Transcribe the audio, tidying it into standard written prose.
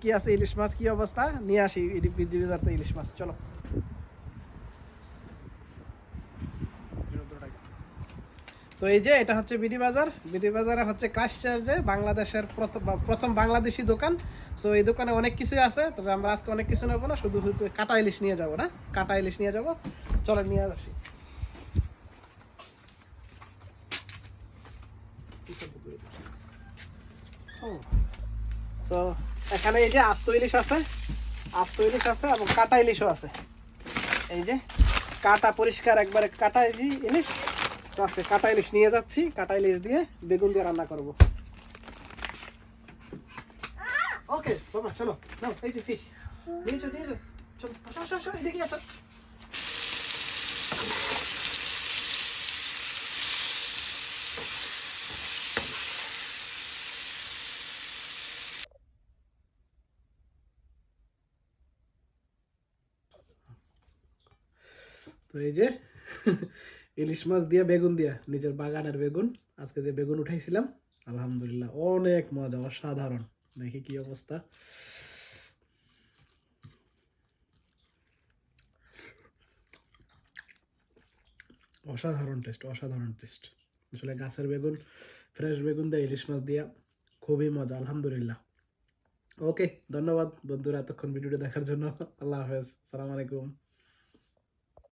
কি আছে ইলিশ মাছ, কি অবস্থা নিয়ে আসি বিডি বাজার থেকে ইলিশ মাছ। চলো। তো এই যে এটা হচ্ছে বিডি বাজার। বিডি বাজারে হচ্ছে ক্রাইস্টচার্চে বাংলাদেশের প্রথম বাংলাদেশি দোকান। সো এই দোকানে অনেক কিছুই আছে, তবে আমরা আজকে অনেক কিছু নেবো না, শুধু কাটা ইলিশ নিয়ে যাবো না, কাটা ইলিশ নিয়ে যাবো। চলো নিয়ে আসি। তো এখানে এই যে আস্ত ইলিশ আছে, আস্ত ইলিশ আছে এবং কাটা ইলিশও আছে। এই যে কাটা পরিষ্কার একবারে কাটা ইলিশ। তো আজকে কাটা ইলিশ নিয়ে যাচ্ছি, কাটা ইলিশ দিয়ে বেগুন দিয়ে রান্না করব। ওকে বাবা চলো নাও, এই যে ফিশ নিয়ে চলো, চলো আসো আসো আসো, এদিকে আসো। তো এই যে ইলিশ মাছ দিয়ে বেগুন দিয়া, নিজের বাগানের বেগুন, আজকে যে বেগুন উঠাইছিলাম, আলহামদুলিল্লাহ অনেক মজা, অসাধারণ। দেখি কি অবস্থা। অসাধারণ টেস্ট, অসাধারণ টেস্ট। আসলে গাছের বেগুন, ফ্রেশ বেগুন দিয়ে ইলিশ মাছ দিয়া খুবই মজা, আলহামদুলিল্লাহ। ওকে, ধন্যবাদ বন্ধুরা এতক্ষণ ভিডিওটা দেখার জন্য। আল্লাহ হাফেজ, সালাম আলাইকুম।